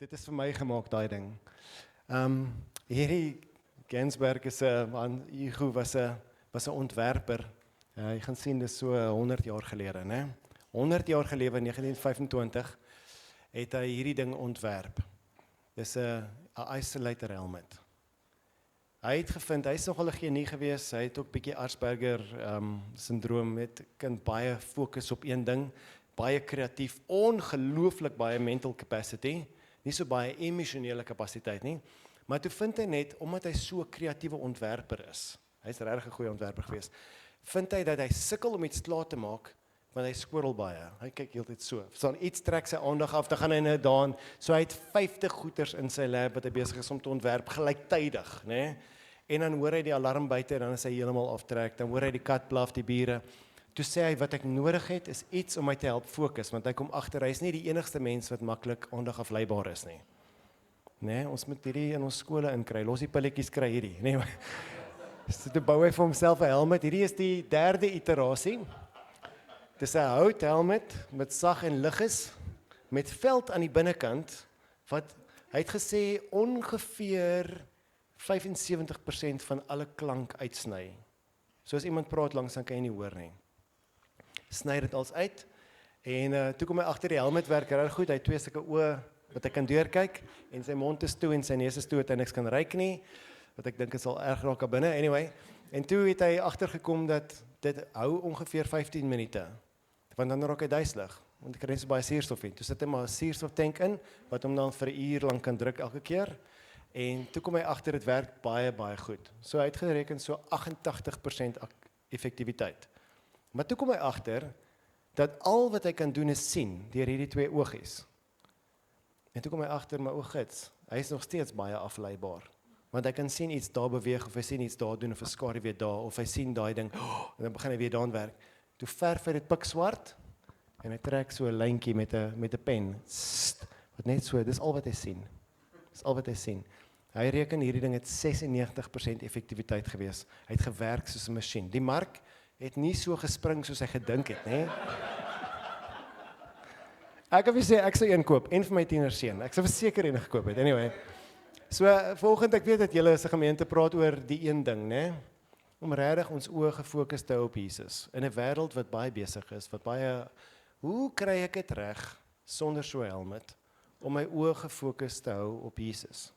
Dit is vir my gemaak, daai ding. Hierdie Gainsberg is 'n Hugo was 'n ontwerper. Jy gaan sien dis so 100 jaar gelede, né? 100 jaar gelede in 1925 het hy hierdie ding ontwerp. Dis 'n isolator helmet. Hy het gevind, hy's nogal 'n genie gewees, hy het ook bietjie Asperger syndroom, kan baie fokus op een ding, baie kreatief, ongelooflik baie mental capacity, nie so baie emosionele kapasiteit nie, maar toe vind hy net, omdat hy so 'n kreatiewe ontwerper is, hy's regtig 'n goeie ontwerper gewees, vind hy dat hy sukkel om iets klaar te maak, want hy squirrel baie, hy kyk heeltyd so, iets trek sy aandag af, dan gaan hy nou daan, so hy het 50 goeters in sy lab wat hy besig is om te ontwerp, gelyktydig, né? En dan hoor hy die alarm buite, en dan is hy heeltemal aftrek, dan hoor hy die kat blaf, die bure. Toe sê hy, wat ek nodig het, is iets om my te help fokus, want hy kom agter, hy is nie die enigste mens wat maklik aandag afleibaar is nie. Nee, ons moet hierdie in ons skole inkry, los die pilletjies kry hierdie. Nee, so toe bou hy vir homself 'n helmet, hierdie is die 3de iterasie. Dis 'n houthelmet met sag en lig is, met veld aan die binnekant, wat hy het gesê ongeveer 75% van alle klank uitsny. So as iemand praat langs, dan kan jy nie hoor nie. Sny dit als uit, en toe kom hy agter die helmet werk reg goed, hy het 2 sulke oë wat hy kan deurkyk, en sy mond is toe en sy neus is toe, wat hy niks kan ruik nie, wat ek dink is al erg raak binne, anyway, en toe het hy agtergekom dat dit hou ongeveer 15 minute, want dan raak hy duiselig, want ek kry nie so baie suurstof in, toe sit hy maar 'n suurstoftank in, wat hom dan vir 'n uur lank kan druk elke keer, en toe kom hy agter, dit werk baie, baie goed, so hy het gereken so 88% effektiwiteit, maar toe kom hy agter, dat al wat hy kan doen is sien, deur hierdie 2 oogies, en toe kom hy agter, maar ooggids, hy is nog steeds baie afleibaar, want hy kan sien iets daar beweeg, of hy sien iets daar doen, of 'n skadu weer daar, of hy sien daai ding, en dan begin hy weer daan werk, toe verf hy dit pikswart, en hy trek so 'n lyntjie met 'n pen, wat net so, dis al wat hy sien, dis al wat hy sien, hy reken hierdie ding het 96% effektiwiteit gewees, hy het gewerk soos 'n masjien, die mark het nie so gespring soos hy gedink het, né? Ek het gesê, ek sal een koop, en vir my tienerseun, ek sal verseker een gekoop het, anyway. So, volgende, ek weet dat julle as 'n gemeente praat oor die een ding, né? Om regtig ons oë gefokus te hou op Jesus, in 'n wêreld wat baie besig is, hoe kry ek dit reg, sonder so 'n helmet, om my oë gefokus te hou op Jesus?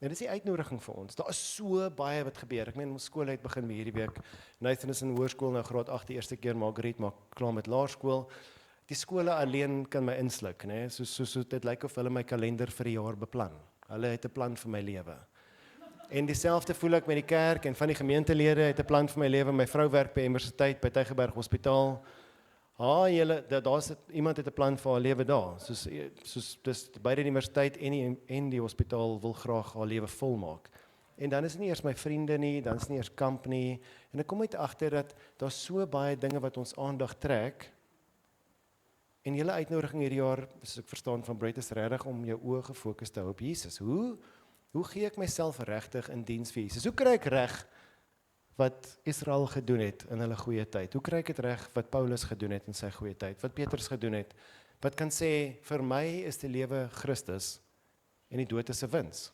En dit is die uitnodiging vir ons, daar is so baie wat gebeur, ek meen, ons skool het begin met hierdie week, Nathan is in hoërskool, nou graad 8 die eerste keer, Marguerite maak klaar met laerskool, die skole alleen kan my insluk, né? So dit lyk of hulle my kalender vir die jaar beplan. Hulle het 'n plan vir my lewe. En dieselfde voel ek met die kerk en van die gemeentelede het 'n plan vir my lewe. My vrou werk by universiteit by Tygerberg Hospitaal. Daar's iemand het 'n plan vir haar lewe daar. Soos dis by die universiteit en die hospitaal wil graag haar lewe volmaak. En dan is dit nie eers my vriende nie, dan is dit nie eers kamp nie. En ek kom uit agter dat daar's so baie dinge wat ons aandag trek. En julle uitnodiging hierdie jaar, soos ek verstaan van Brett, is regtig om jou oë gefokus te hou op Jesus. Hoe gee ek myself regtig in diens vir Jesus? Hoe kry ek reg wat Israel gedoen het in hulle goeie tyd? Hoe kry ek dit reg wat Paulus gedoen het in sy goeie tyd? Wat Petrus gedoen het? Wat kan sê, vir my is die lewe Christus en die dood is 'n wins.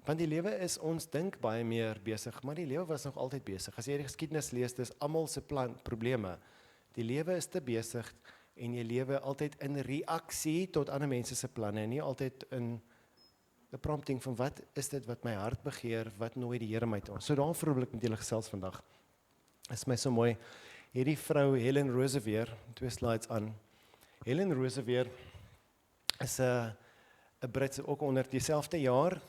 Want die lewe is, ons dink baie meer besig, maar die lewe was nog altyd besig. As jy die geskiedenis lees, dis almal se probleme. Die lewe is te besig, en jy lewe altyd in reaksie tot ander mense se planne, en nie altyd in 'n prompting van wat is dit wat my hart begeer, wat nooi die Here my toe. So daarom vroeg ek met julle gesels vandag. Is my so mooi, hierdie vrou Helen Roseveare, 2 slides aan. Helen Roseveare is 'n Britse, ook onder dieselfde jaar,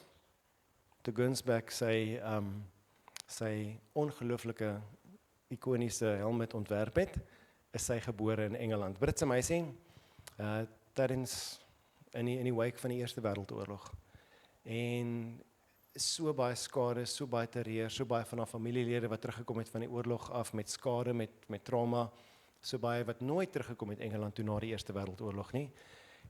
te Gunsback sy ongelooflike ikoniese helmet ontwerp het, is sy gebore in Engeland. Britse meisie, tydens in die wake van die Eerste Wêreldoorlog. En so baie skade, so baie terreur, so baie van haar familielede wat teruggekom het van die oorlog af met skade, met trauma, so baie wat nooit teruggekom het Engeland toe na die Eerste Wêreldoorlog nie.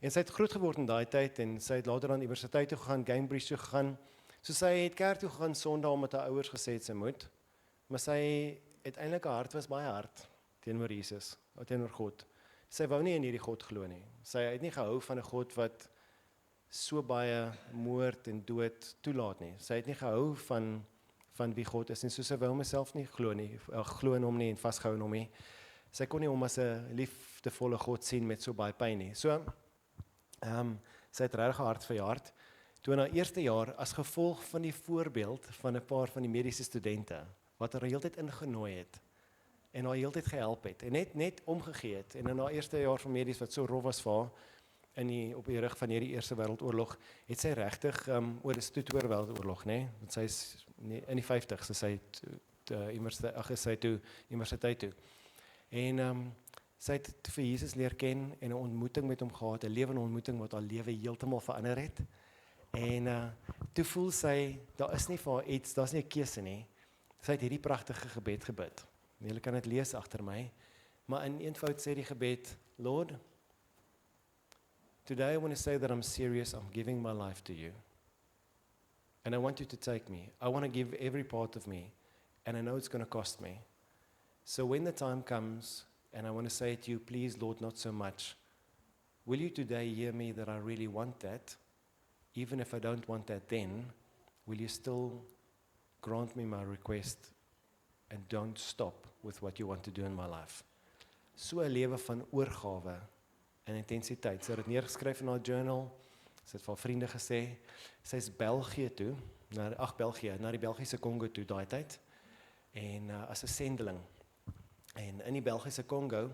En sy het groot geword in daai tyd, en sy het later aan universiteit toe gegaan, Cambridge toe gegaan. So sy het kerk toe gegaan Sondag omdat haar ouers gesê het sy moet, maar sy uiteindelik haar hart was baie hard teenoor Jesus, teenoor God. Sy wou nie in hierdie God glo nie. Sy het nie gehou van 'n God wat so baie moord en dood toelaat nie. Sy het nie gehou van wie God is en so sy wou homself nie glo in hom nie en vasgehou in hom nie. Sy kon nie hom as 'n liefdevolle God sien met so baie pyn nie. So sy het regtig hard verjaard. Toe in haar eerste jaar as gevolg van die voorbeeld van 'n paar van die mediese studente wat haar heeltyd ingenooi het en haar heeltyd gehelp het en net omgegee het en in haar eerste jaar van medies wat so rof was vir haar op die rug van hierdie Eerste Wêreldoorlog het sy regtig dis toe Tweede Wêreldoorlog, nê? Want sy is in die 50s, sy sy toe universiteit toe. En sy het vir Jesus leer ken en 'n ontmoeting met hom gehad, 'n lewende ontmoeting wat haar lewe heeltemal verander het. En toe voel sy, daar is nie vir haar iets, daar's nie 'n keuse nie. Sy het hierdie pragtige gebed gebid. Julle kan dit lees agter my. Maar in eenvoud sê die gebed, Lord, today I want to say that I'm serious, I'm giving my life to you. And I want you to take me. I want to give every part of me. And I know it's going to cost me. So when the time comes, and I want to say to you, please, Lord, not so much. Will you today hear me that I really want that? Even if I don't want that then, will you still grant me my request and don't stop with what you want to do in my life? So 'n lewe van oorgawe en intensiteit. Sy het dit neergeskryf in haar journal. Sy het vir haar vriende gesê. Sy is België toe, na die Belgiese Kongo toe daai tyd. En as 'n sendeling. En in die Belgiese Kongo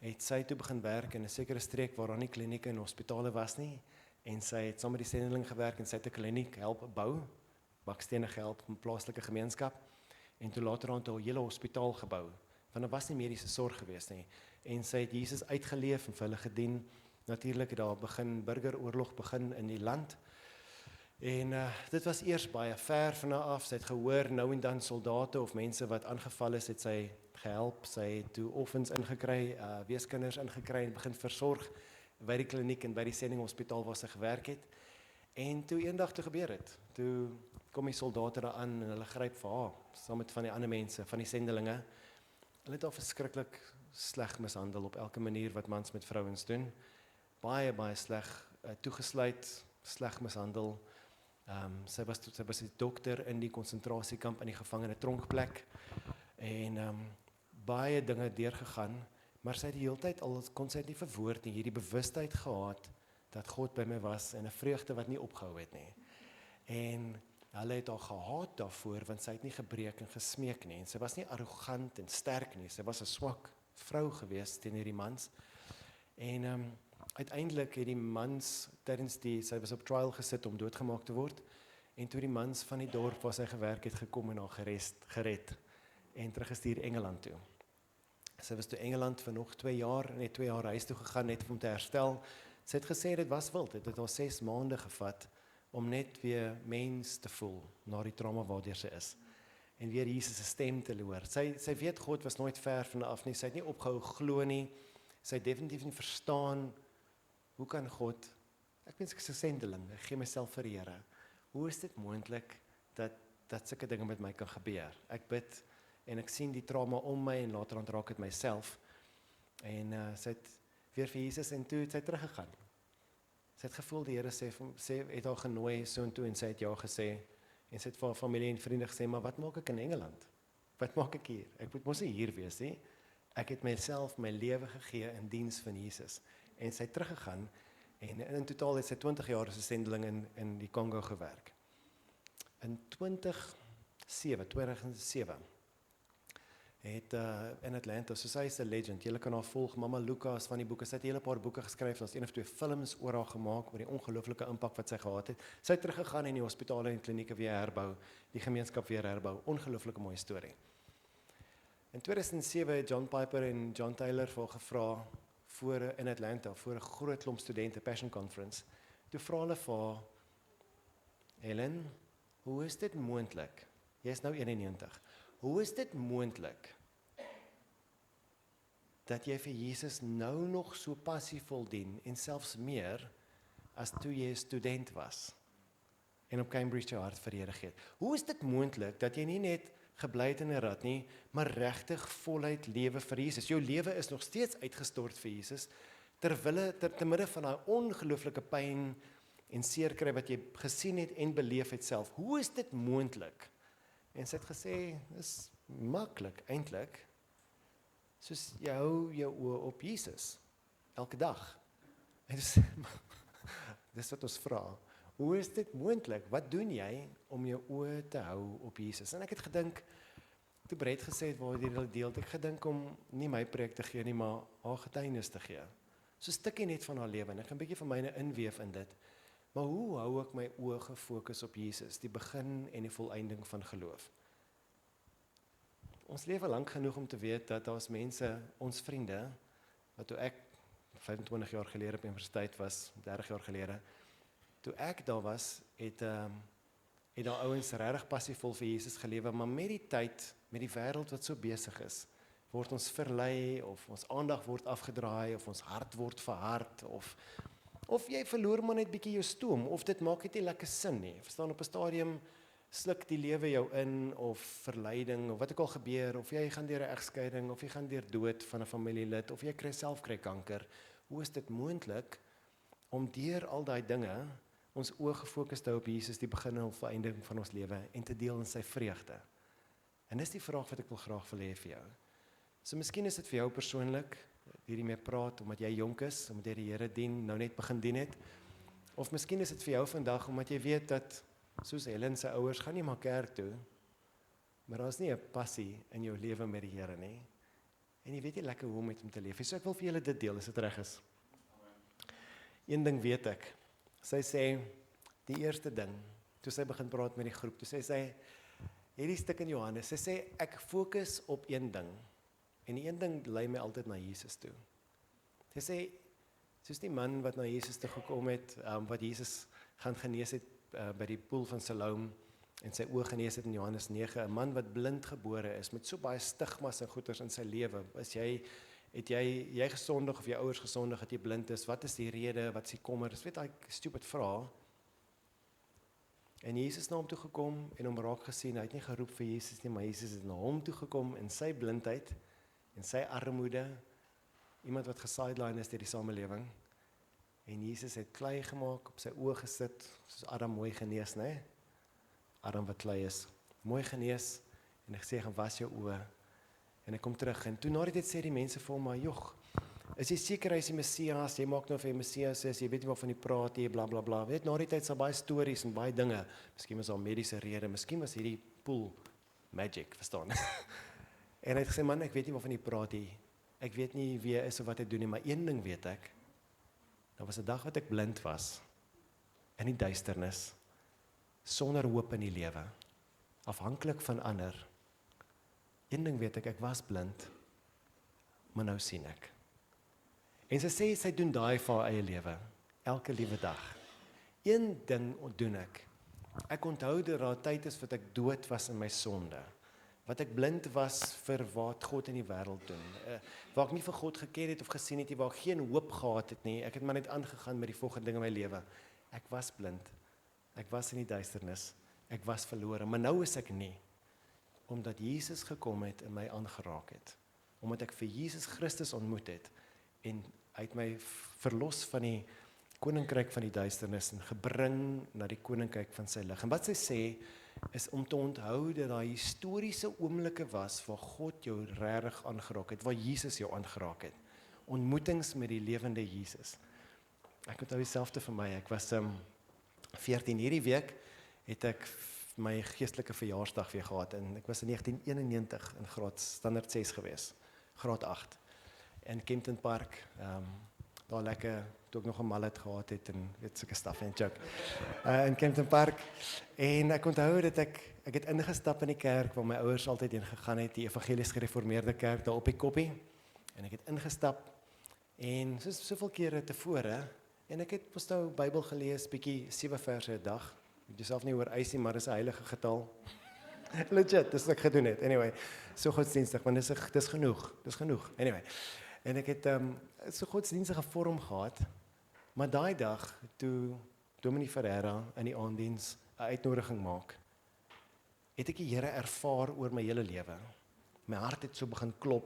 het sy toe begin werk in 'n sekere streek waar daar nie klinieke en hospitale was nie. En sy het saam met die sendeling gewerk en sy het 'n kliniek help bou, bakstene gehelp in 'n plaaslike gemeenskap. En toe later aan 'n hele hospitaal gebou. Want daar was nie mediese sorg gewees nie. En sy het Jesus uitgeleef en vir hulle gedien. Natuurlik het daar burgeroorlog begin in die land. En dit was eers baie ver van haar af. Sy het gehoor nou en dan soldate of mense wat aangeval is, het sy gehelp. Sy het toe orphans ingekry, weeskinders ingekry en begin versorg by die kliniek en by die sendinghospitaal waar sy gewerk het. En toe eendag toe gebeur het. Toe kom die soldate daar aan en hulle gryp vir haar saam met van die ander mense, van die sendelinge. Hulle het haar verskriklik sleg mishandel op elke manier wat mans met vrouens doen. Baie sleg toegesluit, sleg mishandel. Sy was die dokter in die konsentrasiekamp in die gevangene tronkplek en baie dinge deurgegaan, maar sy het die hele tyd kon sy het nie verwoord nie, hierdie bewustheid gehad dat God by my was en 'n vreugde wat nie opgehou het nie. En hulle het haar gehaat daarvoor want sy het nie gebreek en gesmeek nie en sy was nie arrogant en sterk nie, sy was 'n swak vrou gewees teenoor die mans. En uiteindelik het die mans sy was op trial gesit om doodgemaak te word en toe die mans van die dorp waar sy gewerk het gekom en haar gered en teruggestuur Engeland toe. Sy was toe Engeland vir nog 2 jaar, net 2 jaar huis toe gegaan net om te herstel. Sy het gesê dit was wild, dit het haar 6 maande gevat om net weer mens te voel na die trauma waardeur sy is. En weer Jesus se stem te hoor. Sy weet God was nooit ver van af nie. Sy het nie opgehou glo nie. Sy het definitief nie verstaan hoe kan God, ek wens ek is 'n sendeling, ek gee myself vir die Here. Hoe is dit moontlik dat sulke dinge met my kan gebeur? Ek bid en ek sien die trauma om my en later raak dit myself. En sy het weer vir Jesus en toe het sy teruggegaan. Sy het gevoel die Here het haar genooi soontoe en sy het ja gesê. En sy het vir haar familie en vriende gesê, maar wat maak ek in Engeland? Wat maak ek hier? Ek moet mos nie hier wees nie. Ek het myself, my lewe gegee in diens van Jesus. En sy het teruggegaan en in totaal het sy 20 jaar as 'n sendeling in die Kongo gewerk. In 2007 het in Atlanta, so sy is 'n legend. Julle kan haar volg, Mama Lucas van die boeke. Sy het 'n hele paar boeke geskryf, daar's 1 of 2 films oor haar gemaak oor die ongelooflike impak wat sy gehad het. Sy het teruggegaan en die hospitale en klinieke weer herbou, die gemeenskap weer herbou. Ongelooflike mooi storie. In 2007 het John Piper en John Taylor vir haar gevra in Atlanta voor 'n groot klomp studente Passion Conference. Toe vra hulle vir haar, Helen, hoe is dit moontlik? Jy is nou 91. Hoe is dit moontlik dat jy vir Jesus nou nog so passievol dien en selfs meer as toe jy 'n student was en op Cambridge jou hart vir die Here gee? Hoe is dit moontlik dat jy nie net gebly het in 'n rat nie, maar regtig voluit lewe vir Jesus? Jou lewe is nog steeds uitgestort vir Jesus, te midde van daai ongelooflike pyn en seer kry wat jy gesien het en beleef het self. Hoe is dit moontlik? En sy het gesê, dis maklik eintlik. Soos jy hou jou oë op Jesus elke dag. En dis wat ons vra. Hoe is dit moontlik? Wat doen jy om jou oë te hou op Jesus? En ek het gedink, toe Brett gesê het waar jy dit deel, ek gedink om nie my preek te gee nie, maar haar getuienis te gee. So 'n stukkie net van haar lewe en ek gaan 'n bietjie van myne inweef in dit. Maar hoe hou ek my oë gefokus op Jesus, die begin en die volëinding van geloof? Ons lewe lank genoeg om te weet dat daar's mense, ons vriende, wat toe ek 25 jaar gelede op universiteit was, 30 jaar gelede, toe ek daar was, het daar ouens regtig passievol vir Jesus gelewe, maar met die tyd, met die wêreld wat so besig is, word ons verlei, of ons aandag word afgedraai, of ons hart word verhard, of jy verloor maar net bietjie jou stoom, of dit maak net nie lekker sin nie. Verstaan, op 'n stadium sluk die lewe jou in, of verleiding, of wat ook al gebeur, of jy gaan deur 'n egskeiding, of jy gaan deur dood van 'n familielid, of jy kry kanker. Hoe is dit moontlik om deur al daai dinge ons oë gefokus te hou op Jesus, die begin en volëinding van ons lewe, en te deel in sy vreugde? En dis die vraag wat ek wil graag wil hê vir jou. So miskien is dit vir jou persoonlik, hierdie mee praat, omdat jy jonk is, omdat jy die Here dien, nou net begin dien het, of miskien is dit vir jou vandag, omdat jy weet dat, soos Helen se ouers, gaan nie maar kerk toe, maar daar is nie 'n passie in jou lewe met die Here nie, en jy weet nie lekker hoe om met hom te leef. So ek wil vir julle dit deel, as dit reg is. Een ding weet ek, sy sê, die eerste ding, toe sy begin praat met die groep, toe sê sy, hierdie stuk in Johannes, sy sê, ek fokus op een ding, en die een ding lei my altyd na Jesus toe. Sy sê, soos die man wat na Jesus toe gekom het, wat Jesus gaan genees het, by die poel van Siloam, en sy oë genees het in Johannes 9, 'n man wat blind gebore is, met so baie stigmas en goeters in sy lewe. Het jy gesondig, of jou ouers gesondig, dat jy blind is, wat is die rede, wat is die kommer, dis weet daai stupid vrae. En Jesus het na hom toe gekom, en hom raak gesien, hy het nie geroep vir Jesus nie, maar Jesus het na hom toe gekom, in sy blindheid, en sy armoede, iemand wat gesideline is deur die samelewing, en Jesus het klei gemaak, op sy oë gesit, soos Adam mooi genees, né? Adam wat klei is, mooi genees, en hy gesê, gaan was jou oë, en hy kom terug, en toe na die tyd sê die mense vir hom, maar joh, is jy seker hy is die Messias, jy maak nou vir hy Messias is, jy weet nie waarvan jy praat, jy bla bla bla, weet, na die tyd is daar baie stories en baie dinge, miskien was daar mediese rede, miskien was hierdie pool magic, verstaan? En hy het gesê, man, ek weet nie waarvan jy praat nie, ek weet nie wie hy is of wat hy doen nie, maar een ding weet ek, daar was 'n dag wat ek blind was, in die duisternis, sonder hoop in die lewe, afhanklik van ander. Een ding weet ek was blind, maar nou sien ek. En sy sê, sy doen daai vir haar eie lewe, elke liewe dag. Een ding doen ek. Ek onthou dat daar 'n tyd is wat ek dood was in my sonde, wat ek blind was vir wat God in die wêreld doen, waar ek nie vir God geken het of gesien het nie, waar ek geen hoop gehad het nie, ek het maar net aangegaan met die volgende ding in my lewe. Ek was blind, ek was in die duisternis, ek was verlore, maar nou is ek nie, omdat Jesus gekom het en my aangeraak het, omdat ek vir Jesus Christus ontmoet het, en hy het my verlos van die koninkryk van die duisternis, en gebring na die koninkryk van sy lig. En wat sy sê, is om te onthou dat daar historiese oomblikke was, waar God jou regtig aangeraak het, waar Jesus jou aangeraak het, ontmoetings met die lewende Jesus. Ek onthou dieselfde vir my, ek was 14 hierdie week, het ek my geestelike verjaarsdag weer gehad, en ek was in 1991 in graad standaard 6 gewees, graad 8, in Kempton Park, daar lekker, toe ek nog 'n mallet gehad het, en weet sulke stuff en joke, in Kempton Park, en ek onthou dat ek het ingestap in die kerk, waar my ouers altyd heen gegaan het, die evangelies gereformeerde kerk, daar op die koppie, en ek het ingestap, en soos soveel kere tevore, en ek het nou Bybel gelees, bietjie 7 verse 'n dag, moet jouself nie oorwys nie, maar dis 'n heilige getal, legit, dis wat ek gedoen het, anyway, so godsdienstig, want dis genoeg, anyway, en ek het so godsdienstige vorm gehad, maar daai dag, toe Dominee Ferreira in die aanddiens 'n uitnodiging maak, het ek die Here ervaar oor my hele lewe. My hart het so begin klop,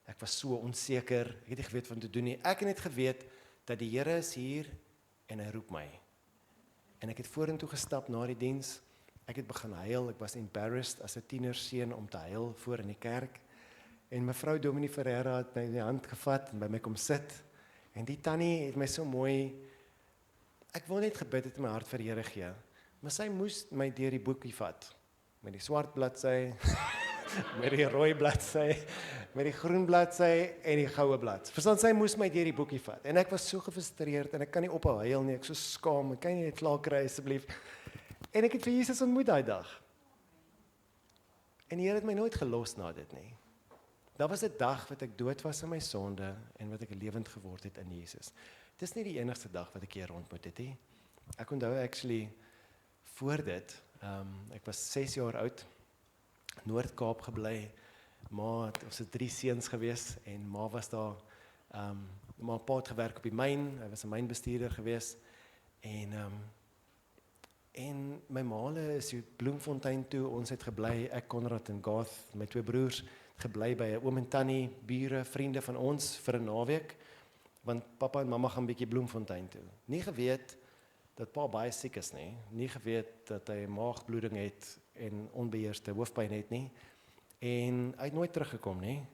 ek was so onseker, ek het nie geweet wat om te doen nie. Ek het net geweet dat die Here is hier en hy roep my. En ek het vorentoe gestap na die diens. Ek het begin huil. Ek was embarrassed as 'n tienerseun om te huil voor in die kerk. En mevrou Dominee Ferreira het my in die hand gevat en by my kom sit. En die tannie het my so mooi, ek wil net gebid het in my hart vir die Here gee. Maar sy moes my deur die boekie vat. Met die swart bladsy, met die rooi bladsy, met die groen bladsy en die goue bladsy. Verstaan, sy moes my deur die boekie vat. En ek was so gefrustreerd en ek kan nie ophou huil nie. Ek so skaam. Ek kan nie net klaar kry asseblief. En ek het vir Jesus ontmoet daai dag. En die Here het my nooit gelos na dit nie. Daar was 'n dag wat ek dood was in my sonde en wat ek lewend geword het in Jesus. Dis nie die enigste dag wat ek hier ontmoet het nie. Ek onthou actually voor dit, ek was 6 jaar oud, Noord-Kaap gebly. Ons het 3 seuns gewees en ma was daar, maar pa het gewerk op die myn, hy was 'n mynbestuurder gewees en my maale is uit Bloemfontein toe, ons het gebly, ek, Konrad en Garth, my 2 broers, gebly by 'n oom en tannie, bure, vriende van ons vir 'n naweek, want pappa en mamma gaan bietjie Bloemfontein toe. Nie geweet dat pa baie siek is nie geweet dat hy maagbloeding het en onbeheerste hoofpyn het nie, en hy het nooit teruggekom nie.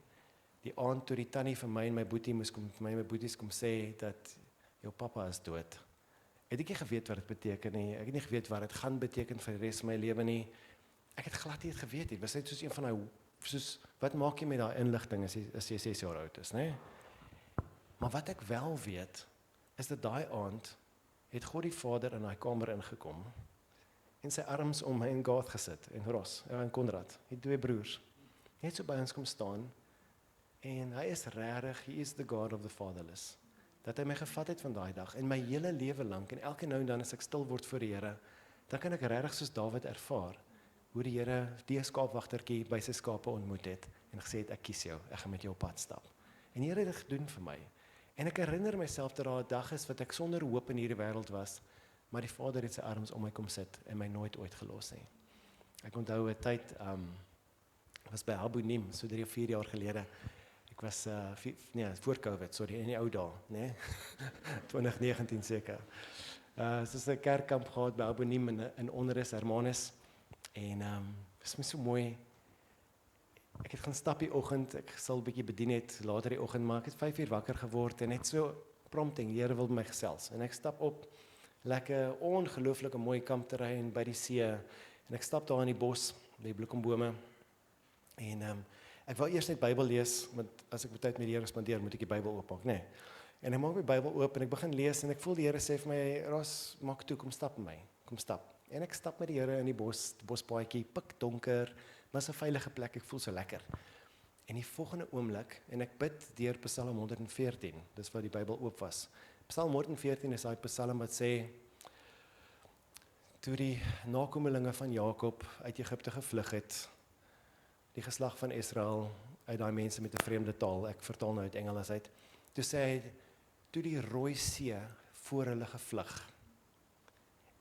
Die aand toe die tannie vir my en my boetie my boeties kom sê dat jou pappa is dood. Het ek nie geweet wat dit beteken nie, ek het nie geweet wat dit gaan beteken vir die res van my lewe nie. Ek het glad nie geweet nie, was net soos een van daai, soos, wat maak jy met daai inligting as jy 6 jaar oud is, né? Maar wat ek wel weet, is dat daai aand het God die Vader in daai kamer ingekom en sy arms om my en Garth gesit en Ross en Konrad, die 2 broers, net so by ons kom staan en hy is regtig, he is the God of the fatherless. Dat hy my gevat het van daai dag en my hele lewe lank en elke nou en dan as ek stil word voor die Here, dan kan ek regtig soos Dawid ervaar hoe die Here die skaapwagtertjie by sy skape ontmoet het en gesê het, ek kies jou, ek gaan met jou op pad stap. En die Here het dit gedoen vir my. En ek herinner myself dat daar 'n dag is wat ek sonder hoop in hierdie wêreld was, maar die Vader het sy arms om my kom sit en my nooit ooit gelos nie. Ek onthou 'n tyd, was by Abunim, so 3 of 4 jaar gelede. Ek was voor COVID, sorry, in die ou dae, né? 2019 seker. Soos 'n kerkkamp gehad by Abunim in Onrus Hermanus en is my so mooi. Ek het gaan stap die oggend, ek sal 'n bietjie bedien het later die oggend, maar ek het 5 uur wakker geword en net so prompting, die Here wil my gesels. En ek stap op, lekker ongelooflike mooi kampterrein by die see en ek stap daar in die bos, by die bloekombome en ek wou eers net Bybel lees, want as ek tyd met die Here spandeer, moet ek die Bybel oopmaak, né? En ek maak my Bybel oop en ek begin lees en ek voel die Here sê vir my, Ros, maak toe, kom stap met my, kom stap. En ek stap met die Here in die bospaadjie, pikdonker, maar is 'n veilige plek, ek voel so lekker. En die volgende oomblik, en ek bid deur Psalm 114, dis wat die Bybel oop was. Psalm 114 is daai Psalm wat sê, toe die nakomelinge van Jakob uit Egipte gevlug het, die geslag van Israel, uit daai mense met 'n vreemde taal, ek vertaal nou uit Engels uit, toe sê hy, toe die Rooi See voor hulle gevlug,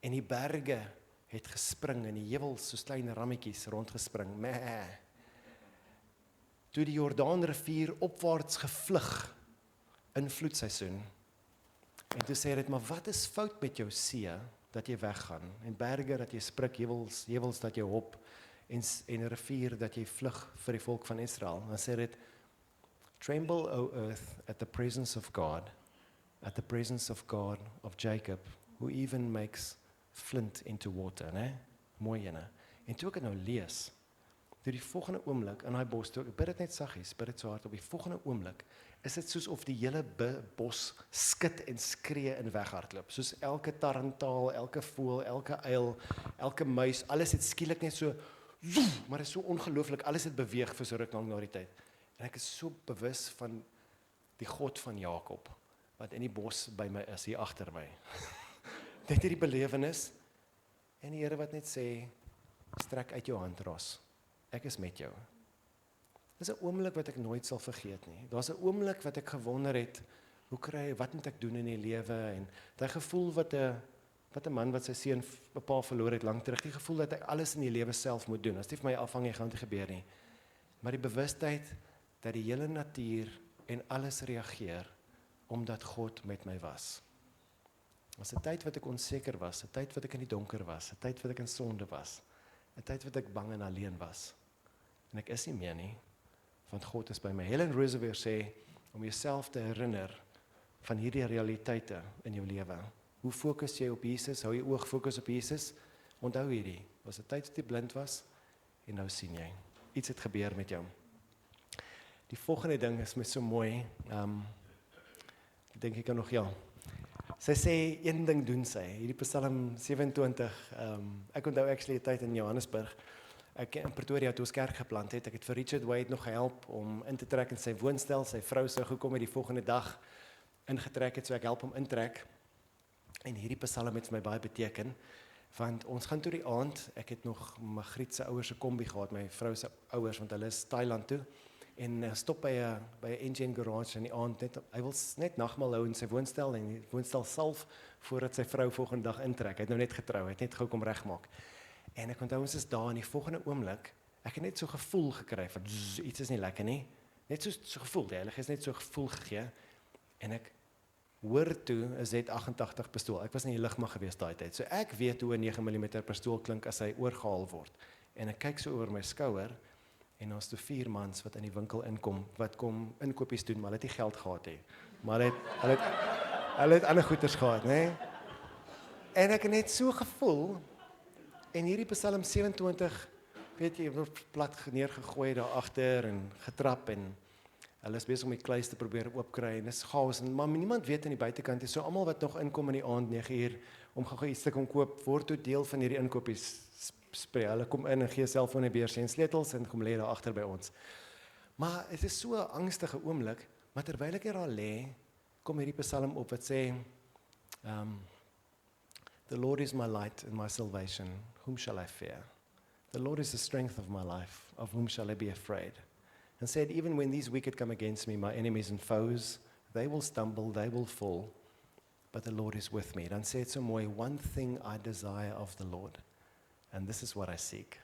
en die berge het gespring, en die heuwels soos klein rammetjies rondgespring, toe die Jordaanrivier opwaarts gevlug, in vloedseisoen, en toe sê hy dit, maar wat is fout met jou see, dat jy weggaan, en berge dat jy sprik, heuwels dat jy hop, en 'n rivier dat jy vlug vir die volk van Israel. Dan sê dit, tremble, O earth, at the presence of God, of Jacob, who even makes flint into water, né? Mooi ene. En toe ek het nou lees, toe die volgende oomblik in daai bos, toe ek bid dit net saggies, bid dit so hard op die volgende oomblik, is dit soos of die hele bos skud en skree en weghardloop, soos elke tarantaal, elke voël, elke uil, elke muis, alles het skielik net so, maar dit is so ongelooflik, alles het beweeg vir so ruk lank na die tyd. En ek is so bewus van die God van Jakob, wat in die bos by my is, hier agter my. Net hierdie belewenis, en die Here wat net sê, strek uit jou hand, Ros, ek is met jou. Dis 'n oomblik wat ek nooit sal vergeet nie. Daar's 'n oomblik wat ek gewonder het, wat moet ek doen in die lewe, en daai gevoel wat 'n man wat sy seun 'n pa verloor het lank terug, die gevoel dat ek alles in die lewe self moet doen, as dit vir my afhang, gaan dit gebeur nie. Maar die bewustheid dat die hele natuur en alles reageer, omdat God met my was. Was 'n tyd wat ek onseker was, 'n tyd wat ek in die donker was, 'n tyd wat ek in sonde was, 'n tyd wat ek bang en alleen was. En ek is nie meer nie, want God is by my. Helen Roosevelt sê, om jouself te herinner van hierdie realiteite in jou lewe. Hoe fokus jy op Jesus? Hou jy oog fokus op Jesus? Onthou hierdie, was 'n tyd wat jy blind was, en nou sien jy. Iets het gebeur met jou. Die volgende ding is my so mooi, ek dink ek kan nog, ja. Sy sê, een ding doen sy, hierdie Psalm 27, ek onthou actually 'n tyd in Johannesburg, ek in Pretoria toe ons kerk geplant het, ek het vir Richard Wade nog gehelp om in te trek in sy woonstel, sy vrou sou gekom het die volgende dag, ingetrek het, so ek help hom intrek, en hierdie Psalm het vir my baie beteken, want ons gaan toe die aand, ek het nog Magriet se ouers se kombi gehad, my vrou se ouers, want hulle is Thailand toe, en stop by 'n engine garage in die aand, hy wil net nagmaal hou in sy woonstel, en die woonstel salf, voordat sy vrou volgende dag intrek, hy het nou net getrou, hy het net gou kom regmaak, en ek onthou ons is daar in die volgende oomblik, ek het net so gevoel gekry, van iets is nie lekker nie, net so gevoel, die Heilige is net so gevoel gegee, en ek hoor toe 'n Z88 pistool, ek was in die lugmag gewees daai tyd, so ek weet hoe 'n 9mm pistool klink as hy oorgehaal word, en ek kyk so oor my skouer, en ons toe 4 mans wat in die winkel inkom, wat kom inkopies doen, maar hulle het nie geld gehad nie, maar hulle het ander goeders gehad, nee? En ek het net so gevoel, en hierdie Psalm 27, weet jy, word plat neergegooi daar agter, en getrap, en hulle is besig om die kluis te probeer oopkry, en dis chaos, maar niemand weet aan die buitekant nie, so almal wat nog inkom in die aand, 9uur, om gou iets te kom koop, word toe deel van hierdie inkopies, hulle kom in en gee selfone, beursie en sleutels en kom lê daar agter by ons. Maar dit is so 'n angstige oomblik, maar terwyl ek daar lê, kom hierdie Psalm op wat sê, The Lord is my light and my salvation, whom shall I fear? The Lord is the strength of my life, of whom shall I be afraid? And said, even when these wicked come against me, my enemies and foes, they will stumble, they will fall, but the Lord is with me. Dan sê dit so mooi, one thing I desire of the Lord, and this is what I seek,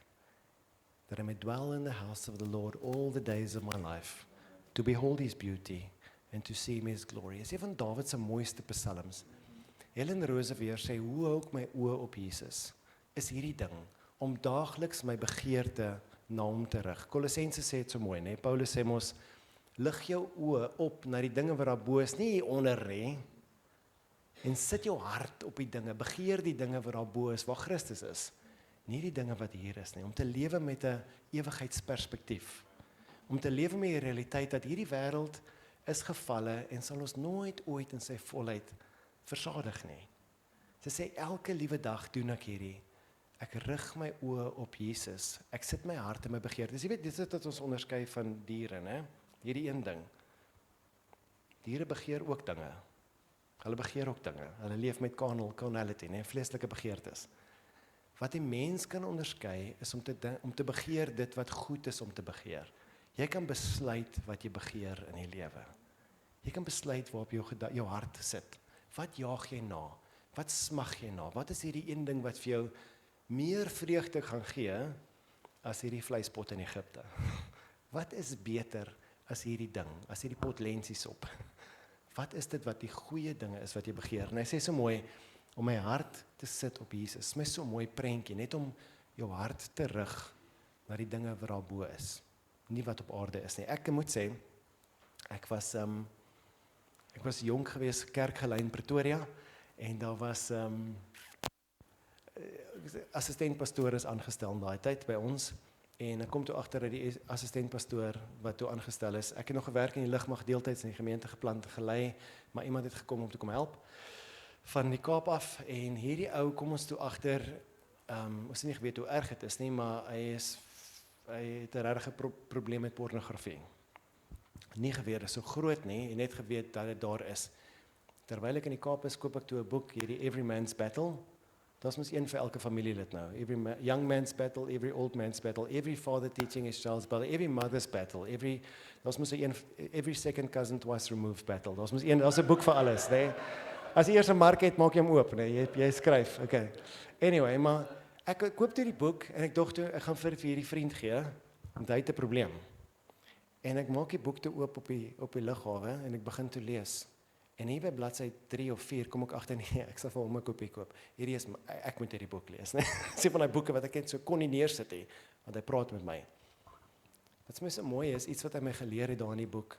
that I may dwell in the house of the Lord all the days of my life, to behold his beauty and to see his glory. Is een van Dawid se mooiste psalms. Helen Roosevelt sê, hoe hou ek my oë op Jesus? Is hierdie ding, om daagliks my begeerte na hom te rig. Kolossense sê dit so mooi, nee? Paulus sê mos, lig jou oë op na die dinge wat daar bo is, nie hier onder nie, en sit jou hart op die dinge, begeer die dinge wat daar bo is, waar Christus is, nie die dinge wat hier is nie, om te lewe met 'n ewigheidsperspektief, om te lewe met die realiteit dat hierdie wêreld is gevalle en sal ons nooit ooit in sy volheid versadig nie. Sy sê, elke liewe dag doen ek hierdie, ek rig my oë op Jesus, ek sit my hart in my begeertes. Jy weet, dit is wat ons onderskei van diere, né? Hierdie een ding. Diere begeer ook dinge. Hulle begeer ook dinge. Hulle leef met carnality, né? Vleeslike begeertes. Wat die mens kan onderskei, is om te begeer dit wat goed is om te begeer. Jy kan besluit wat jy begeer in die lewe. Jy kan besluit waarop jou hart sit. Wat jaag jy na? Wat smag jy na? Wat is hierdie een ding wat vir jou meer vreugde gaan gee as hierdie vleispot in Egipte? Wat is beter as hierdie ding, as hierdie pot lensiesop? Wat is dit wat die goeie dinge is wat jy begeer? En hy sê so mooi, om my hart te sit op Jesus. My so mooi prentjie, net om jou hart te rig na die dinge wat daar bo is. Nie wat op aarde is nie. Ek moet sê, ek was jonk gewees, kerkgelei in Pretoria, en daar was assistentpastoor is aangestel in daai tyd by ons, en ek kom toe agter dat die assistentpastoor wat toe aangestel is, ek het nog gewerk in die lugmag deeltyds in die gemeente geplant gelei, maar iemand het gekom om te kom help van die Kaap af, en hierdie ou kom ons toe agter, ons het nie geweet hoe erg het is nie, maar hy het 'n regte probleem met pornografie. Nie geweet, dit is so groot nie, en net geweet dat dit daar is. Terwyl ek in die Kaap is, koop ek toe 'n boek, hierdie Every Man's Battle. Dit is een vir elke familielid nou. Every young man's battle, every old man's battle, every father teaching his child's battle, every mother's battle, every second cousin twice removed battle. Daar's 'n boek vir alles, nee. As jy eers 'n mark het, maak jy hom oop, nee. Jy skryf, okay. Anyway, maar ek koop toe die boek en ek dink toe ek gaan vir hierdie vriend gee, want hy het 'n probleem. En ek maak die boek toe oop op die lughawe en ek begin te lees. En hier by bladsy 3 of 4 kom ek agter nee, ek sal vir hom 'n kopie koop. Hierdie is ek moet hierdie boek lees, né? Sê van daai boeke wat ek net so kon nie neersit nie, want hy praat met my. Wat vir my so mooi is, iets wat hy my geleer het daar in die boek.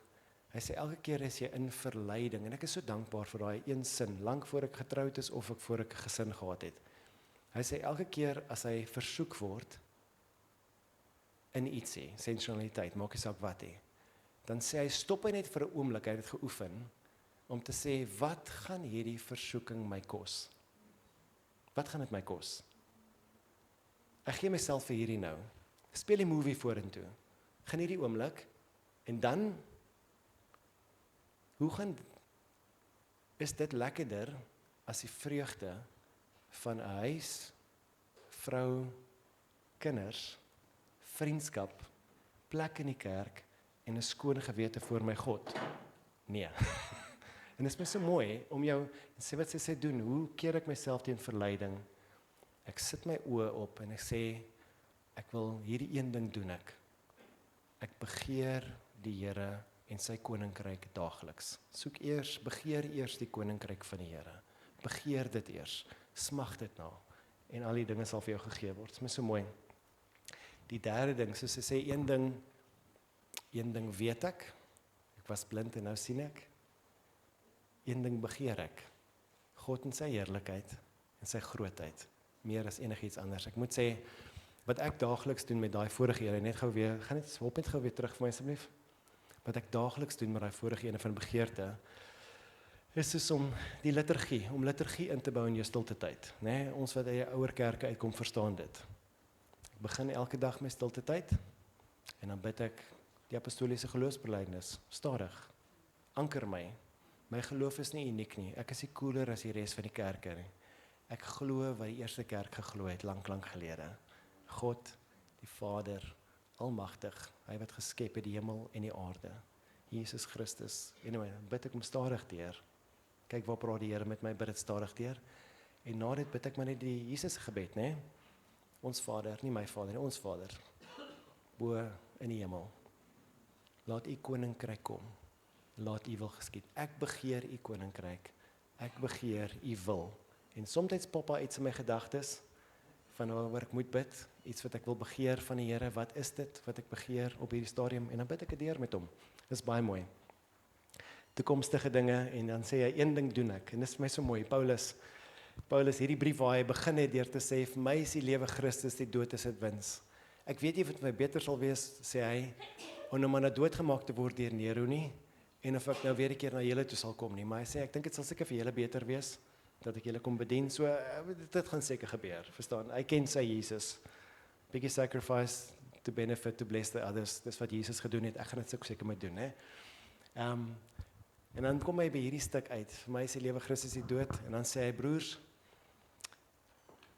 Hy sê elke keer as jy in verleiding, en ek is so dankbaar vir daai een sin, lank voor ek getroud is of ek voor ek 'n gesin gehad het. Hy sê elke keer as hy versoek word in ietsie, sensualiteit, maak nie saak wat nie, dan sê hy stop hy net vir 'n oomblik, hy het dit geoefen, om te sê, wat gaan hierdie versoeking my kos? Wat gaan dit my kos? Ek gee myself vir hierdie nou. Speel die movie vorentoe. Geniet die oomblik, en dan, is dit lekkerder as die vreugde van 'n huis, vrou, kinders, vriendskap, plek in die kerk, en 'n skoon gewete voor my God? Nee. En dit is my so mooi om jou, sê wat sy doen, hoe keer ek myself teen verleiding? Ek sit my oë op en ek sê, ek wil hierdie een ding doen ek. Ek begeer die Here en sy koninkryk daagliks. Begeer eers die koninkryk van die Here. Begeer dit eers, smag dit na, en al die dinge sal vir jou gegee word. Dit is my so mooi. Die derde ding, soos sy sê, een ding weet ek was blind en nou sien ek. Een ding begeer ek, God en sy heerlikheid en sy grootheid, meer as enigiets anders. Ek moet sê, wat ek daagliks doen met daai vorige ene, net gou weer, gaan net gou weer terug vir my asseblief. Wat ek daagliks doen met daai vorige ene van begeerte, is soos om liturgie in te bou in jou stilte tyd, né? Ons wat uit ouer kerke uitkom, verstaan dit. Ek begin elke dag my stilte tyd, en dan bid ek die apostoliese geloofsbelijdenis, stadig, anker my. My geloof is nie uniek nie, ek is nie cooler as die res van die kerke nie. Ek glo wat die eerste kerk geglo het, lank gelede. God, die Vader, almagtig, hy wat geskep het die hemel en die aarde. Jesus Christus, anyway, bid ek om stadig deur. Kyk waar praat die Here met my, bid dit stadig deur. En na dit bid ek maar net die Jesus gebed, né? Ons Vader, nie my Vader nie, ons Vader, bo in die hemel. Laat u koninkryk kom. Laat u wil geskied. Ek begeer u koninkryk. Ek begeer u wil. En soms pop daar iets in my gedagtes van waaroor ek moet bid, iets wat ek wil begeer van die Here. Wat is dit wat ek begeer op hierdie stadium? En dan bid ek dit deur met hom. Dis baie mooi. Toekomstige dinge, en dan sê hy, een ding doen ek. En dis vir my so mooi. Paulus, hierdie brief waar hy begin het deur te sê, vir my is die lewe Christus, die dood is dit wins. Ek weet nie of dit my beter sal wees, sê hy, om maar na dood gemaak te word deur Nero nie, en of ek nou weer 'n keer na julle toe sal kom nie, maar hy sê, ek dink dit sal seker vir julle beter wees, dat ek julle kom bedien, so dit gaan seker gebeur, verstaan, hy ken sy Jesus, biggest sacrifice to benefit, to bless the others, dis wat Jesus gedoen het, ek gaan dit seker moet doen, hè. En dan kom hy by hierdie stuk uit, vir my is die lewe Christus die dood, en dan sê hy, broers,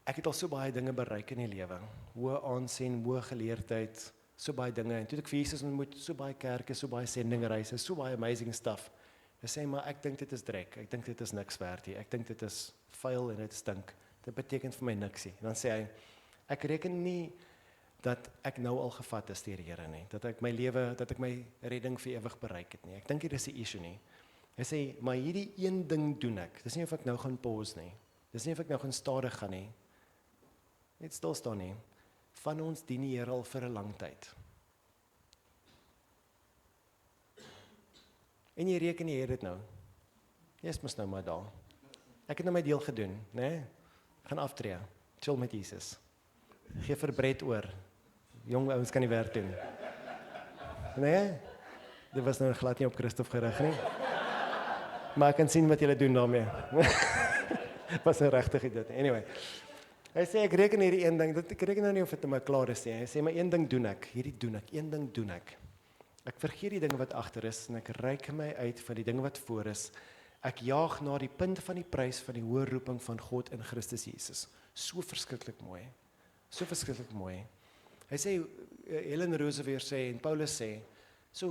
ek het al so baie dinge bereik in die lewe, hoë aansien, hoë geleerdheid, so baie dinge, en toe ek vir Jesus ontmoet, so baie kerke, so baie sendingreise, so baie amazing stuff, hy sê, maar ek dink dit is drek, ek dink dit is niks werd hier, ek dink dit is vuil en dit stink, dit beteken vir my niksie, en dan sê hy, ek reken nie, dat ek nou al gevat is deur die Here nie, dat ek my redding vir ewig bereik het nie, ek dink hier is die issue nie, hy sê, maar hierdie een ding doen ek, dis nie of ek nou gaan pause nie, dis nie of ek nou gaan stadig gaan nie, net stil staan nie, van ons dien die Here al vir 'n lang tyd. En jy reken jy het dit nou. Jy is mos nou maar daar. Ek het nou my deel gedoen, né? Gaan aftree, chill met Jesus. Gee vir breed oor. Jong ouens kan die werk doen. Né? Dit was nou glad nie op Christof gerig nie. Maar ek kan sien wat julle doen daarmee. Was 'n regtig dit. Anyway. Hy sê, ek reken hierdie een ding, ek reken nou nie of dit maar klaar is nie. Hy sê, maar een ding doen ek, een ding doen ek. Ek vergeet die dinge wat agter is, en ek reik my uit van die dinge wat voor is. Ek jaag na die punt van die prys van die hoë roeping van God in Christus Jesus. So verskriklik mooi. So verskriklik mooi. Hy sê, Helen Roosevelt sê, en Paulus sê, so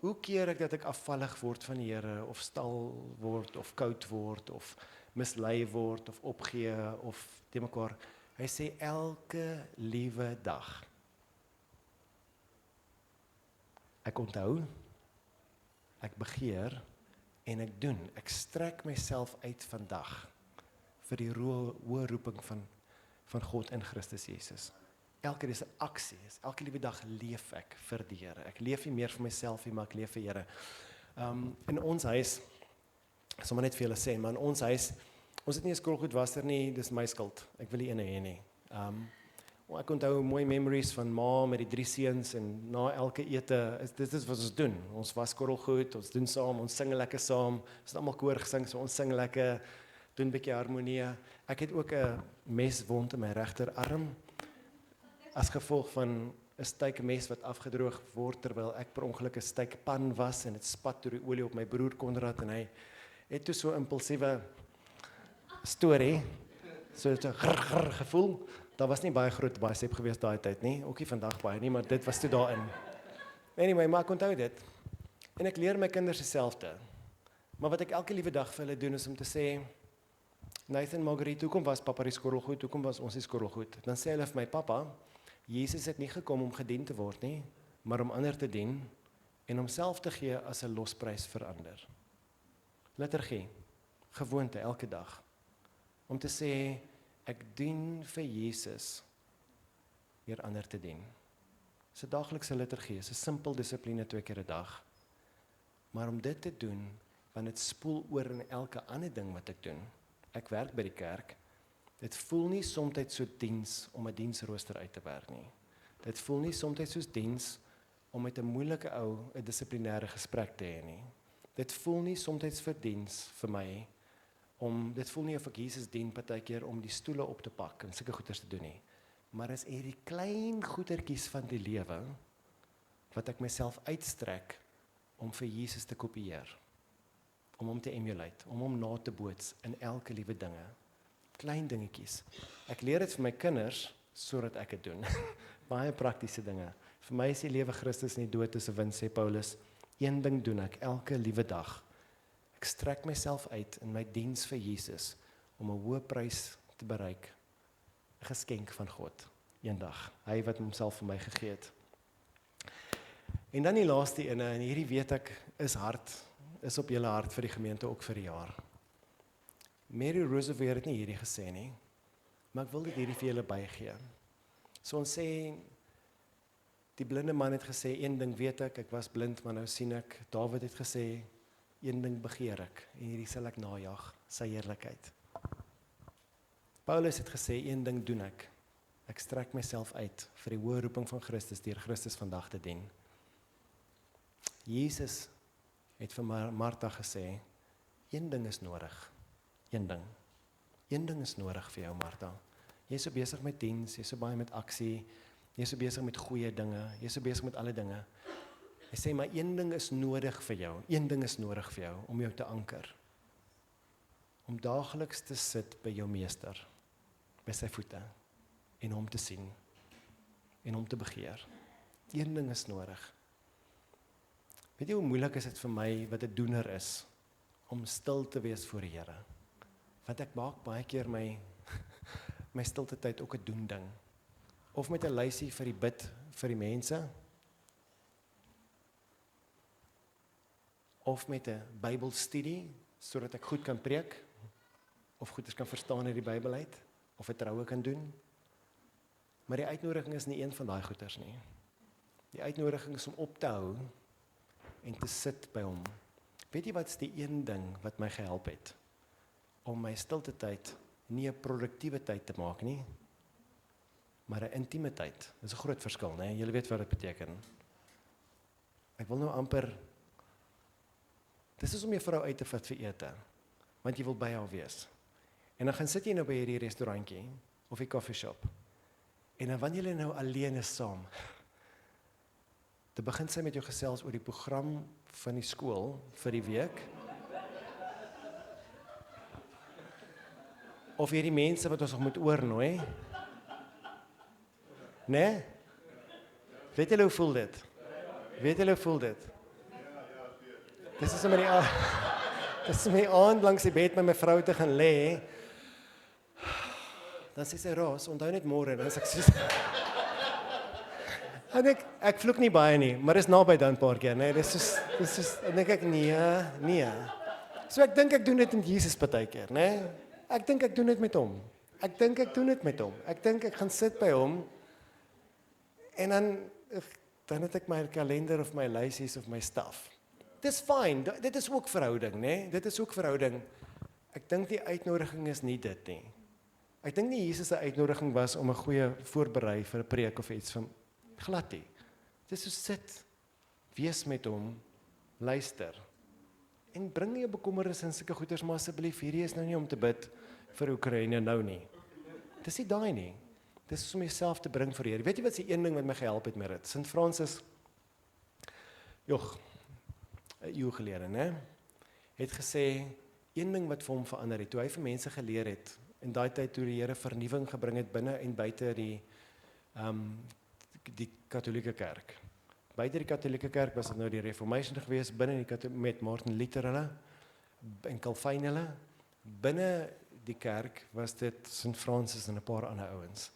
hoe keer ek dat ek afvallig word van die Here, of stal word, of koud word, of mislei word, of opgee, of te mekaar. Hy sê, elke liewe dag. Ek onthou, ek begeer, en ek doen. Ek strek myself uit vandag vir die hoë roeping van God in Christus Jesus. Elke dis 'n aksie, elke liewe dag leef ek vir die Here. Ek leef nie meer vir myself nie, maar ek leef vir Here. In ons huis, ek sal maar net vir julle sê, maar in ons huis, ons het nie 'n skroelgoedwasser nie, dis my skuld. Ek wil nie eene hê nie. Ek onthou mooi memories van ma met die 3 seuns en na elke ete, dit is wat ons doen. Ons was skroelgoed, ons doen saam, ons sing lekker saam. Ons het almal koor gesing, so ons sing lekker, doen 'n bietjie harmonie. Ek het ook 'n meswond in my regterarm as gevolg van 'n steekmes wat afgedroog word terwyl ek per ongeluk 'n steekpan was en dit spat deur die olie op my broer Konrad en hy het toe so 'n impulsiewe storie, so 'n grrr gevoel. Daar was nie baie groot bicep gewees daai tyd nie, ook nie vandag baie nie, maar dit was toe daarin. Anyway, maar ek onthou dit. En ek leer my kinders dieselfde. Maar wat ek elke liewe dag vir hulle doen is om te sê, Nathan, Marguerite, hoekom was papa die skottelgoed? Hoekom was ons die skottelgoed? Dan sê hulle vir my, papa, Jesus het nie gekom om gedien te word nie, maar om ander te dien en homself te gee as 'n losprys vir ander. Liturgie, gewoonte elke dag. Om te sê, ek dien vir Jesus deur ander te dien. Dis 'n daaglikse liturgie, is 'n simpel dissipline 2 keer 'n dag. Maar om dit te doen, want dit spoel oor in elke ander ding wat ek doen. Ek werk by die kerk. Dit voel nie soms so diens om 'n diensrooster uit te werk nie. Dit voel nie soms soos diens om met 'n moeilike ou 'n dissiplinêre gesprek te hê nie. Dit voel nie soms vir diens vir my dit voel nie of ek Jesus dien partykeer om die stoele op te pak en sulke goeders te doen nie. Maar is hierdie klein goedertjies van die lewe wat ek myself uitstrek om vir Jesus te kopieer, om hom te emulate, om hom na te boots in elke liewe dinge. Klein dingetjies. Ek leer dit vir my kinders sodat ek dit doen. Baie praktiese dinge. Vir my is die lewe Christus nie dood is 'n win, sê Paulus. Een ding doen ek elke liewe dag. Ek strek myself uit in my diens vir Jesus om 'n hoë prys te bereik. 'n Geskenk van God, eendag. Hy wat homself vir my gegee het. En dan die laaste ene, en hierdie weet ek is op julle hart vir die gemeente ook vir die jaar. Mary Roosevelt het nie hierdie gesê nie, maar ek wil dit hierdie vir julle bygee. So ons sê, die blinde man het gesê, een ding weet ek was blind, maar nou sien ek. Dawid het gesê, een ding begeer ek, en hierdie sal ek najag, sy heerlikheid. Paulus het gesê, een ding doen ek strek myself uit vir die hoë roeping van Christus, deur Christus vandag te dien. Jesus het vir Martha gesê, een ding is nodig, een ding is nodig vir jou, Martha. Jy is so besig met diens, jy is so baie met aksie, jy is so besig met goeie dinge, jy is so besig met alle dinge. Hy sê, maar een ding is nodig vir jou, om jou te anker. Om daagliks te sit by jou meester, by sy voete, en hom te sien, en hom te begeer. Een ding is nodig. Weet jy hoe moeilik is dit vir my, wat 'n doener is, om stil te wees voor die Here? Want ek maak baie keer my stilte tyd ook 'n doen ding. Of met 'n lysie vir die bid vir die mense, of met 'n Bybelstudie, sodat ek goed kan preek, of goeders kan verstaan uit die Bybel uit, of 'n troue kan doen. Maar die uitnodiging is nie een van daai goeders nie. Die uitnodiging is om op te hou en te sit by hom. Weet jy wat is die een ding wat my gehelp het? Om my stilte tyd nie 'n produktiewe tyd te maak nie, maar 'n intieme tyd. Dis 'n groot verskil, né? Julle weet wat dit beteken. Ek wil nou amper, dis is om jou vrou uit te vat vir ete, want jy wil by haar wees. En dan gaan sit jy nou by hierdie restaurantjie, of die coffee shop, en dan wanneer jy nou alleen is saam, dan begin sy met jou gesels oor die program van die skool vir die week, of hierdie mense wat ons nog moet oornooi, né? Weet julle hoe voel dit? Dis is om die aand langs die bed met my vrou te gaan lê, dan sê sy, Roos, onthou net môre, dan is ek soos, en ek vloek nie baie nie, maar is naby dan 'n paar keer, nee, dis soos, dan dink ek, nee, So ek dink ek doen dit met Jesus partykeer, né? Ek dink ek doen dit met hom. Ek dink ek doen dit met hom. Ek dink ek gaan sit by hom en dan het ek my kalender of my lysies of my staf. Dis fyn. Dit is ook verhouding, né? Dit is ook verhouding. Ek dink die uitnodiging is nie dit nie. Ek dink nie Jesus se uitnodiging was om 'n goeie voorberei vir 'n preek of iets van glad nie. Dis so sit, wees met hom, luister. En bring nie jou bekommernisse en sulke goeders, maar asseblief, hierdie is nou nie om te bid vir Oekraïne nou nie. Dis nie daai nie. Dis om jouself te bring vir Here. Weet jy wat is die een ding wat my gehelp het met dit? Sint Francis, 'n eeu gelede, né? Het gesê, een ding wat vir hom verander het, toe hy vir mense geleer het, in daai tyd toe die Here vernuwing gebring het binne en buite die Katolieke Kerk. Buite die Katolieke Kerk was dit nou die Reformation geweest, binne die met Martin Luther hulle en Calvin hulle. Binne die kerk was dit Sint Francis en 'n paar ander ouens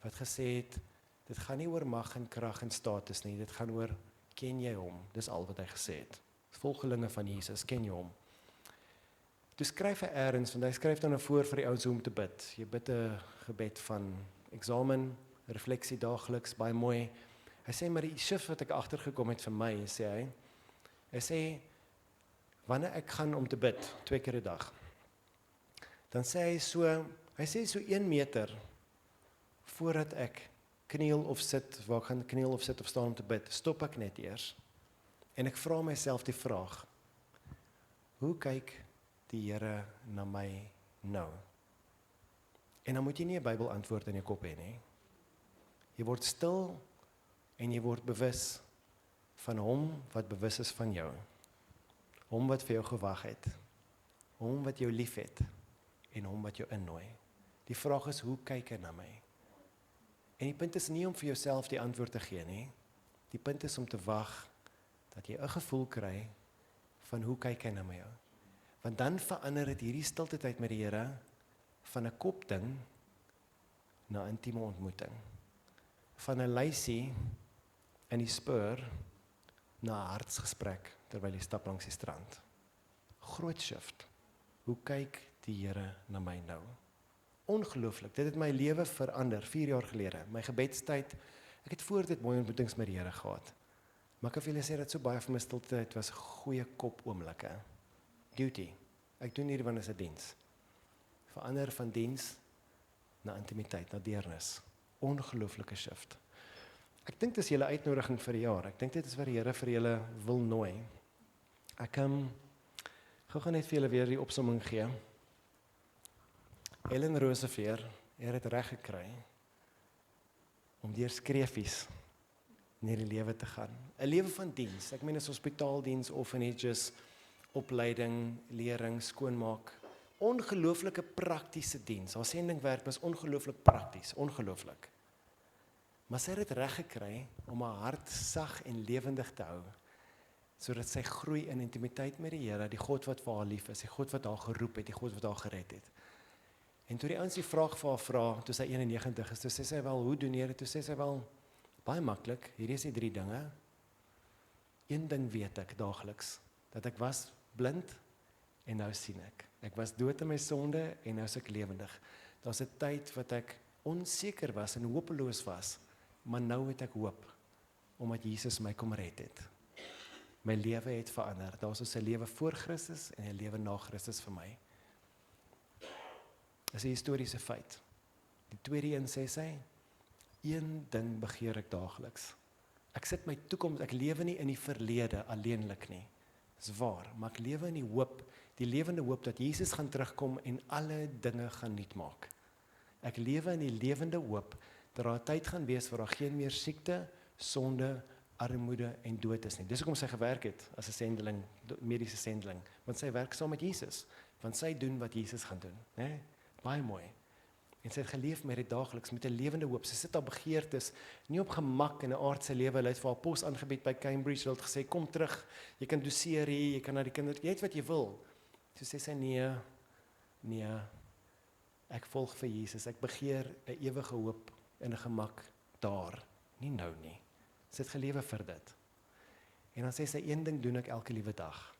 wat gesê het, dit gaan nie oor mag en krag en status nie, dit gaan oor ken jy hom. Dis al wat hy gesê het. Volgelinge van Jesus, ken jy hom. Toe skryf hy eers, want hy skryf dan voor vir die ouens om te bid. Jy bid 'n gebed van eksamen, refleksie daagliks, baie mooi. Hy sê, maar die shift wat ek agtergekom het vir my, sê hy sê, wanneer ek gaan om te bid, 2 keer 'n dag, dan sê hy so 1 meter, voordat ek kniel of sit, waar ek gaan kniel of sit of staan om te bid, stop ek net eers, en ek vra myself die vraag, hoe kyk die Here na my nou? En dan moet jy nie 'n Bybel antwoord in jou kop hê nie. Jy word stil, en jy word bewus van hom wat bewus is van jou. Hom wat vir jou gewag het. Hom wat jou lief het. En hom wat jou innooi. Die vraag is, hoe kyk hy na my? En die punt is nie om vir jouself die antwoord te gee nie. Die punt is om te wag dat jy 'n gevoel kry van hoe kyk hy na my jou. Want dan verander dit hierdie stilte tyd met die Here van 'n kopding na 'n intieme ontmoeting. Van 'n lysie in die spur na 'n hartsgesprek terwyl jy stap langs die strand. Groot shift. Hoe kyk die Here na my nou? Ongelooflik. Dit het my lewe verander 4 jaar gelede. My gebedstyd, ek het voor dit mooi ontmoetings met die Here gehad. Maar ek kan vir julle sê dat so baie van my stilte tyd was goeie kop oomblikke. Duty. Ek doen hierdie wanneer is 'n diens. Verander van diens na intimiteit, na deernis. Ongelooflike shift. Ek dink dis julle uitnodiging vir die jaar. Ek dink dit is wat die Here vir julle wil nooi. Ek gaan net vir julle weer die opsomming gee. Ellen Roosevelt het reg gekry om deur skreefies in hierdie lewe te gaan. 'n Lewe van diens. Ek meen is hospitaaldiens, orphanages, opleiding, lering, skoonmaak. Ongelooflike praktiese diens. Haar sendingwerk was ongelooflik prakties, ongelooflik. Maar sy het dit reg gekry om haar hart sag en lewendig te hou, sodat sy groei in intimiteit met die Here, die God wat vir haar lief is, die God wat haar geroep het, die God wat haar gered het. En toe die ouens die vraag vir haar vra, toe sy 91 is, toe sê sy wel, hoe doen jy dit? Toe sê sy wel, baie maklik, hierdie is die 3 dinge. Een ding weet ek daagliks, dat ek was blind en nou sien ek. Ek was dood in my sonde en nou is ek lewendig. Daar's 'n tyd wat ek onseker was en hopeloos was, maar nou het ek hoop, omdat Jesus my kom red het. My lewe het verander. Daar's so 'n lewe voor Christus en 'n lewe na Christus vir my. Dis 'n historiese feit. Die tweede een sê sy, een ding begeer ek daagliks. Ek sit my toekoms, ek lewe nie in die verlede alleenlik nie. Dis waar, maar ek lewe in die hoop, die lewende hoop dat Jesus gaan terugkom en alle dinge gaan nuut maak. Ek lewe in die lewende hoop dat daar 'n tyd gaan wees waar daar geen meer siekte, sonde, armoede en dood is nie. Dis hoekom sy gewerk het as 'n sendeling, mediese sendeling, want sy werk saam met Jesus, want sy doen wat Jesus gaan doen, né? Baie mooi. En sy het geleef met dit daagliks, met 'n lewende hoop. Sy sit haar begeertes nie op gemak in 'n aardse lewe. Hulle het vir haar pos aangebied by Cambridge, hulle het gesê, kom terug, jy kan doseer hier, jy kan na die kinders, jy het wat jy wil. So sê sy, nee, ek volg vir Jesus, ek begeer 'n ewige hoop en 'n gemak daar, nie nou nie. Sy het gelewe vir dit. En dan sê sy, een ding doen ek elke liewe dag.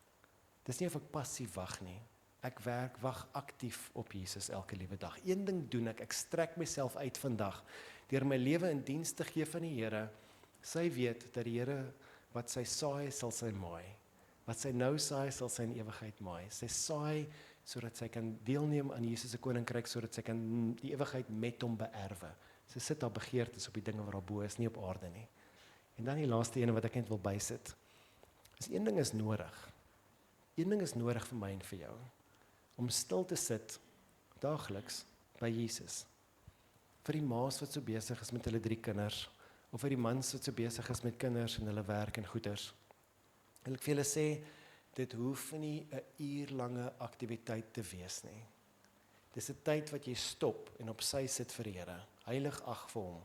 Dis nie of ek passief wag nie. Ek wag aktief op Jesus elke liewe dag. Een ding doen ek strek myself uit vandag, deur my lewe in diens te gee van die Here. Sy weet dat die Here, wat sy saai, sal sy maai. Wat sy nou saai, sal sy in ewigheid maai. Sy saai, sodat sy kan deelneem aan Jesus se koninkryk, sodat sy kan die ewigheid met hom beerwe. Sy sit haar begeertes op die dinge wat daar bo is, nie op aarde nie. En dan die laaste ene wat ek net wil bysit, is een ding is nodig. Een ding is nodig vir my en vir jou, om stil te sit, daagliks, by Jesus. Vir die ma's wat so besig is met hulle 3 kinders, of vir die mans wat so besig is met kinders en hulle werk en goeders. Wil ek vir julle sê, dit hoef nie 'n uurlange aktiwiteit te wees nie. Dis 'n tyd wat jy stop en op sy sit vir die Here, heilig ag vir hom,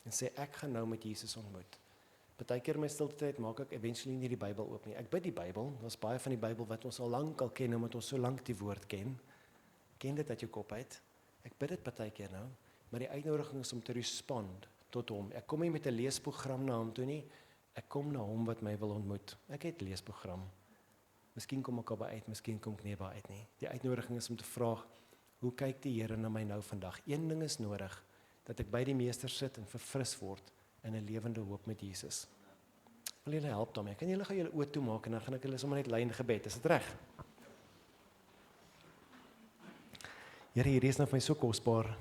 en sê ek gaan nou met Jesus ontmoet. Partykeer in my stilte tyd maak ek eventually nie die Bybel oop nie. Ek bid die Bybel, daar's baie van die Bybel wat ons al lank al ken, omdat ons so lank die woord ken. Ken dit uit jou kop uit. Ek bid dit partykeer nou, maar die uitnodiging is om te respond tot hom. Ek kom nie met 'n leesprogram na hom toe nie, ek kom na hom wat my wil ontmoet. Ek het leesprogram. Miskien kom ek al by uit, miskien kom ek nie by uit nie. Die uitnodiging is om te vra, hoe kyk die Here na my nou vandag? Een ding is nodig, dat ek by die Meester sit en verfris word in 'n lewende hoop met Jesus. Wil julle help daarmee? Kan julle gou julle oë toemaak en dan gaan ek julle sommer net lei in gebed. Is dit reg? Here, hierdie is nou vir my so kosbaar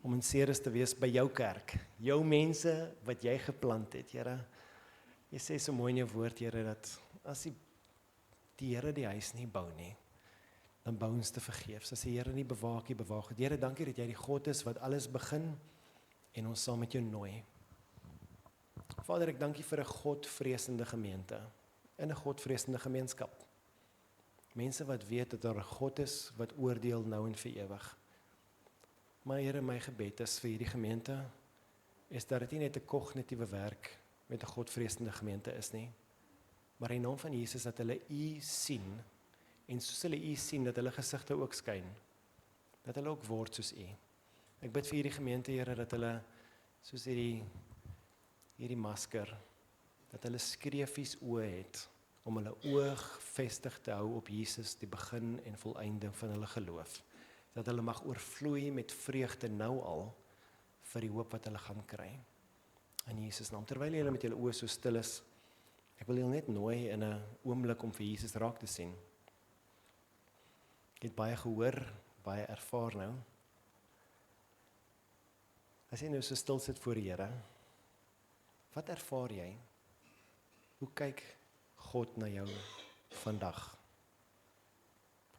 om in Ceres te wees by jou kerk, jou mense wat jy geplant het, Here. Jy sê so mooi in jou woord, Here, dat as die Here die huis nie bou nie, dan bou ons te vergeefs. As die Here nie bewaak nie, bewaak het. Here, dankie dat jy die God is wat alles begin en ons saam met jou nooi. Vader, ek dank U vir 'n Godvreesende gemeente, in 'n Godvreesende gemeenskap. Mense wat weet dat daar 'n God is wat oordeel nou en vir ewig. Maar Here, my gebed is vir hierdie gemeente, is dat dit nie net 'n kognitiewe werk met 'n Godvreesende gemeente is nie, maar in naam van Jesus dat hulle U sien, en soos hulle U sien, dat hulle gesigte ook skyn, dat hulle ook word soos U. Ek bid vir hierdie gemeente, Here, dat hulle, soos hierdie masker, dat hulle skreefies oë het, om hulle oog vestig te hou op Jesus, die begin en volleinding van hulle geloof. Dat hulle mag oorvloei met vreugde nou al, vir die hoop wat hulle gaan kry. In Jesus naam, terwyl julle met julle oë so stil is, ek wil julle net nooi in 'n oomblik om vir Jesus raak te sien. Ek het baie gehoor, baie ervaar nou. As jy nou so stil sit voor die Here, wat ervaar jy? Hoe kyk God na jou vandag?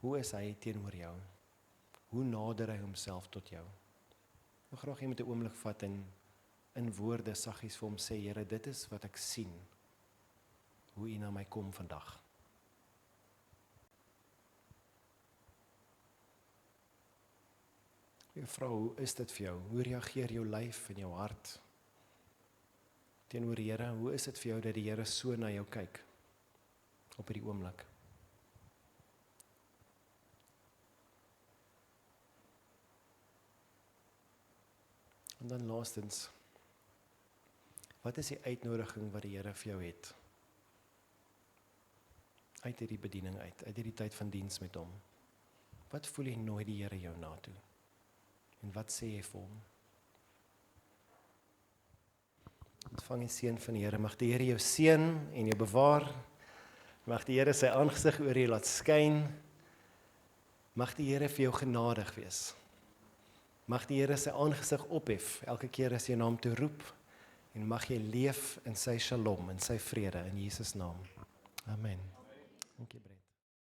Hoe is hy teenoor jou? Hoe nader hy homself tot jou? Ek wil graag jy met 'n oomblik vat en in woorde saggies vir hom sê, Here, dit is wat ek sien, hoe U na my kom vandag. Ek vra, hoe is dit vir jou? Hoe reageer jou lyf en jou hart teenoor die Here? Hoe is dit vir jou dat die Here so na jou kyk op hierdie oomblik? En dan laastens, wat is die uitnodiging wat die Here vir jou het? Uit hierdie bediening uit hierdie tyd van diens met hom. Wat voel jy nooi die Here jou na toe? En wat sê jy vir hom? Ontvang die seën van die Here. Mag die Here jou seën en jou bewaar. Mag die Here sy aangesig oor jou laat skyn. Mag die Here vir jou genadig wees. Mag die Here sy aangesig ophef elke keer as jy na hom toe roep. En mag jy leef in sy shalom, in sy vrede, in Jesus naam. Amen. Dankie, Brent.